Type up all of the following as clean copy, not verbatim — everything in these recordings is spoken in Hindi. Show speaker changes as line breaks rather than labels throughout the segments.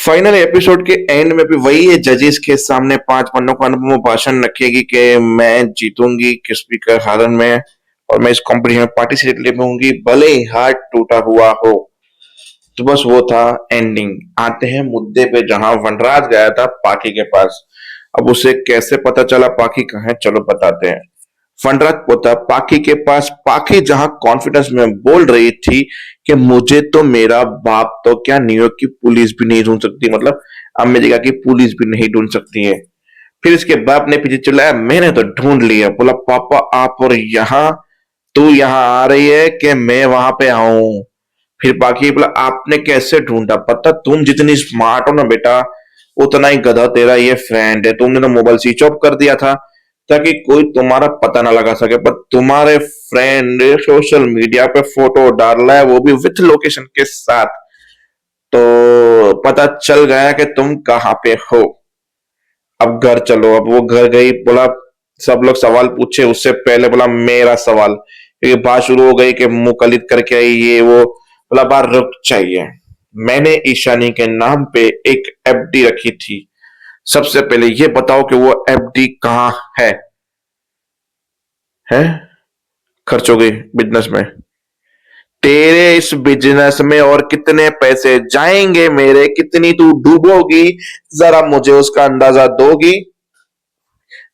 फाइनल एपिसोड के एंड में भी वही है, जजेस के सामने 5 पन्नों का अनुपमा भाषण रखेगी कि मैं जीतूंगी किस भी हालन में और मैं इस कंपटीशन में पार्टिसिपेट ले पाऊंगी भले ही हार्ट टूटा हुआ हो। तो बस वो था एंडिंग। आते हैं मुद्दे पे जहां वनराज गया था पाखी के पास। अब उसे कैसे पता चला पाखी कहाँ है, चलो बताते हैं। वनराज पोता पाखी के पास, पाखी जहां कॉन्फिडेंस में बोल रही थी कि मुझे तो मेरा बाप तो क्या न्यूयॉर्क की पुलिस भी नहीं ढूंढ सकती, मतलब अमेरिका की पुलिस भी नहीं ढूंढ सकती है। फिर इसके बाप ने पीछे चिल्लाया, मैंने तो ढूंढ लिया। बोला पापा आप और यहाँ, तू यहाँ आ रही है कि मैं वहां पे आऊं? फिर बाकी बोला आपने कैसे ढूंढा? पता तुम जितनी स्मार्ट हो ना बेटा, उतना ही गधा तेरा ये फ्रेंड है। तुमने तो मोबाइल स्विच ऑफ कर दिया था ताकि कोई तुम्हारा पता ना लगा सके, पर तुम्हारे फ्रेंड सोशल मीडिया पे फोटो डाल रहा है, वो भी विथ लोकेशन के साथ। तो पता चल गया कि तुम कहाँ पे हो। अब घर चलो। अब वो घर गई। बोला सब लोग सवाल पूछे उससे पहले बोला मेरा सवाल, क्योंकि बात शुरू हो गई कि मुंह कलित करके आई ये वो। बोला बार रुक चाहिए, मैंने ईशानी के नाम पे एक एफडी रखी थी। सबसे पहले ये बताओ कि वो एफडी कहाँ है? खर्च हो गई बिजनेस में। तेरे इस बिजनेस में और कितने पैसे जाएंगे मेरे, कितनी तू डूबोगी, जरा मुझे उसका अंदाजा दोगी?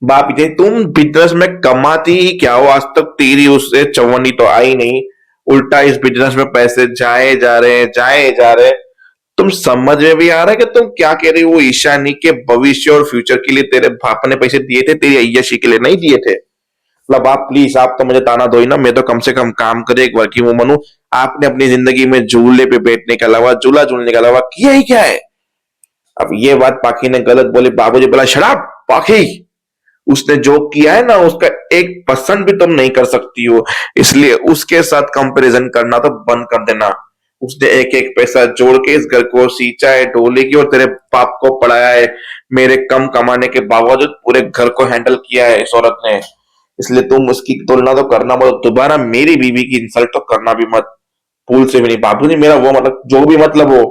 बाप जी तुम बिजनेस में कमाती ही क्या हो? आज तक तेरी उससे चवन्नी तो आई नहीं, उल्टा इस बिजनेस में पैसे जाए जा रहे हैं, जाए जा रहे हैं। तुम समझ में भी आ रहा है कि तुम क्या कह रही हो? वो ईशानी के भविष्य और फ्यूचर के लिए तेरे बाप ने पैसे दिए थे, तेरी अय्याशी के लिए नहीं दिए थे। मतलब आप प्लीज, आप तो मुझे ताना दो ही ना, मैं तो कम से कम काम करे, एक वर्किंग वूमन हूं। आपने अपनी जिंदगी में झूले पे बैठने के अलावा, झूला झूलने के अलावा किया ही क्या है? अब ये बात पाखी ने गलत बोली। बाबूजी बोला शराब पाखी, उसने जो किया है ना उसका 1% भी तुम नहीं कर सकती हो, इसलिए उसके साथ कंपैरिजन करना तो बंद कर देना। उसने एक एक पैसा जोड़ के इस घर को सींचा है, ढोले की, और तेरे बाप को पढ़ाया है। मेरे कम कमाने के बावजूद पूरे घर को हैंडल किया है इस औरत ने, इसलिए तुम उसकी तुलना तो करना मत। दोबारा मेरी बीवी की इंसल्ट तो करना भी मत, भूल से भी नहीं। बाबूजी मेरा वो मतलब जो भी मतलब हो,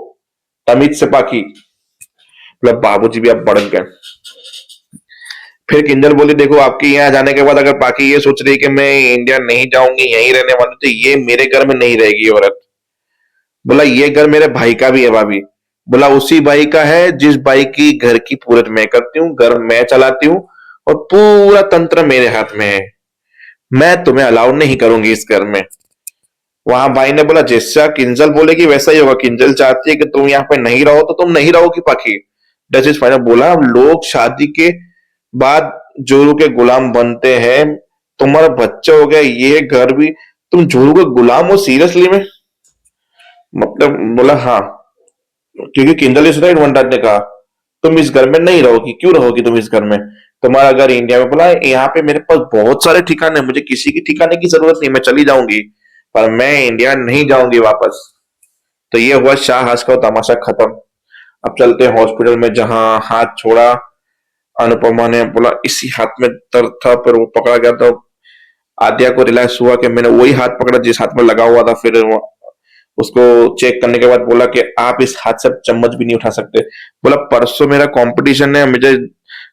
तमीज से पाखी। मतलब बाबूजी भी अब बढ़ गए। फिर किंजल बोली देखो आपके यहाँ जाने के बाद अगर पाखी ये सोच रही कि मैं इंडिया नहीं जाऊंगी, यहीं रहने वाली, तो ये मेरे घर में नहीं रहेगी औरत। बोला ये घर मेरे भाई का भी है भाभी। बोला उसी भाई का है जिस भाई की घर की पूरत मैं करती हूँ, घर मैं चलाती हूँ और पूरा तंत्र मेरे हाथ में है। मैं तुम्हें अलाउ नहीं करूंगी इस घर में। वहां भाई ने बोला जैसा किंजल बोलेगी वैसा ही होगा। किंजल चाहती है कि तुम यहाँ पे नहीं रहो तो तुम नहीं रहोगी पाखी। Dutch is final. बोला लोग शादी के बाद जोरू के गुलाम बनते हैं, तुम्हारा बच्चा हो गया, ये घर भी तुम जोरू के गुलाम हो सीरियसली में? मतलब बोला हाँ, क्योंकि किंजल इज राइट। वनराज ने कहा तुम इस घर में नहीं रहोगी। क्यों रहोगी तुम इस घर में? तुम्हारा घर इंडिया में। बोला यहाँ पे मेरे पास बहुत सारे ठिकाने, मुझे किसी की ठिकाने की जरूरत नहीं, मैं चली जाऊंगी, पर मैं इंडिया नहीं जाऊंगी वापस। तो ये हुआ शाहहास का तमाशा खत्म। अब चलते हैं हॉस्पिटल में, जहां हाथ छोड़ा अनुपमा ने। बोला इसी हाथ में दर्द था, पर वो पकड़ा गया था। आद्या को रिलैक्स हुआ कि मैंने वही हाथ पकड़ा जिस हाथ में लगा हुआ था। फिर उसको चेक करने के बाद बोला कि आप इस हाथ से चम्मच भी नहीं उठा सकते। बोला परसों मेरा कंपटीशन है, मुझे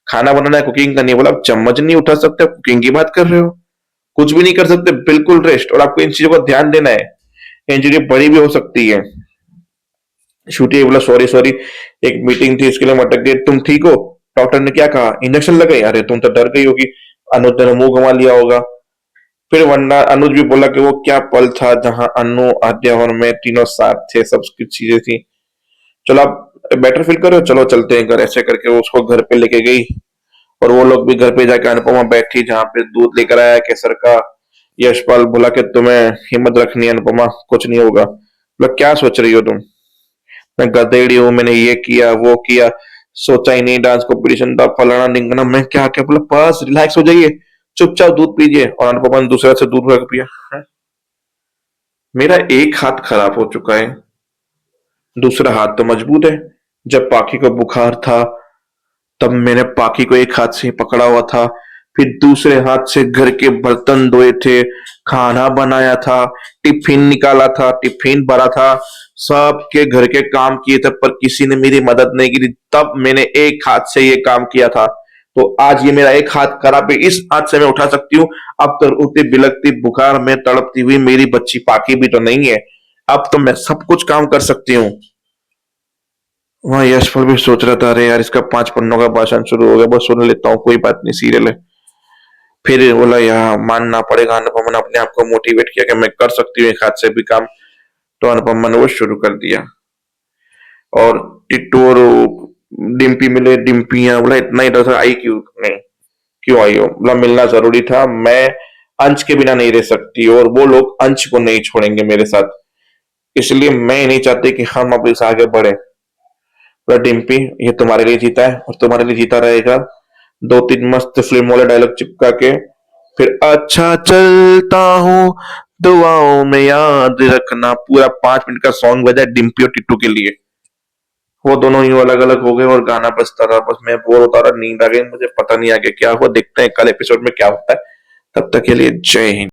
खाना बनाना है, कुकिंग करनी है। बोला आप चम्मच नहीं उठा सकते, कुकिंग की बात कर रहे हो? कुछ भी नहीं कर सकते, बिल्कुल रेस्ट। और आपको इन चीजों का ध्यान देना है, इंजरी बड़ी भी हो सकती है। छूटी। बोला सॉरी सॉरी, एक मीटिंग थी इसके लिए मैं अटक गई। तुम ठीक हो? डॉक्टर ने क्या कहा? इंजेक्शन लगाई? अरे तुम तो डर गई होगी, अनुज ने मुंह घुमा लिया होगा। फिर वरना अनुज भी बोला कि वो क्या पल था जहां अनु, आद्या और मैं तीनों साथ थे, सब कुछ चीजें थी। चलो आप बेटर फील करो, चलो चलते हैं घर। ऐसे करके वो उसको घर पे लेके गई और वो लोग भी घर पे जाके अनुपमा बैठी जहां पे दूध लेकर आया केसर का। यशपाल बोला कि तुम्हें हिम्मत रखनी है अनुपमा, कुछ नहीं होगा। बोला क्या सोच रही हो तुम? मैं गधेड़ी हूँ, मैंने ये किया वो किया, सोचा ही नहीं डांस कॉम्पिटिशन था, फलाना ढिंगना, मैं क्या क्या। बोला बस रिलैक्स हो जाइए, चुपचाप दूध पीजिए। और अनुपमा ने दूसरे हाथ से दूध रख पिया। मेरा एक हाथ खराब हो चुका है, दूसरा हाथ तो मजबूत है। जब पाखी को बुखार था तब मैंने पाखी को एक हाथ से पकड़ा हुआ था, फिर दूसरे हाथ से घर के बर्तन धोए थे, खाना बनाया था, टिफिन निकाला था, टिफिन भरा था, सबके घर के काम किए थे पर किसी ने मेरी मदद नहीं की थी, तब मैंने एक हाथ से ये काम किया था। तो आज ये मेरा एक हाथ खराब है, इस हाथ से मैं उठा सकती हूँ। अब तो रोती बिलखती बुखार में तड़पती हुई मेरी बच्ची पाकी भी तो नहीं है, अब तो मैं सब कुछ काम कर सकती हूँ। वहाँ यशफल भी सोच रहा था, अरे यार इसका 5 पन्नों का भाषण शुरू हो गया, बस सुन लेता हूँ, कोई बात नहीं, सीरियल है। फिर बोला यार मानना पड़ेगा, अनुपमा ने अपने आप को मोटिवेट किया कि मैं कर सकती हूँ एक हाथ से भी काम। तो अनुपमा ने वो शुरू कर दिया। और टिट्टू और डिम्पी मिले, डिम्पियां बोला इतना इधर से आई क्यों नहीं, क्यों आई हो, बोला मिलना जरूरी था, मैं अंश के बिना नहीं रह सकती और वो लोग अंश को नहीं छोड़ेंगे मेरे साथ, इसलिए मैं नहीं चाहती कि हम अब इस आगे बढ़े। बोला डिम्पी ये तुम्हारे लिए जीता है और तुम्हारे लिए जीता रहेगा। 2-3 मस्त फिल्म वाले डायलॉग चिपका के फिर अच्छा चलता हूँ दुआओं में याद रखना, पूरा 5 मिनट का सॉन्ग बजा डिम्पी और टिट्टू के लिए। वो दोनों यूं अलग अलग हो गए और गाना बजता रहा, बस मैं बोर होता रहा, नींद आ गई मुझे, पता नहीं आगे क्या हुआ, देखते हैं कल एपिसोड में क्या होता है। तब तक के लिए जय हिंद।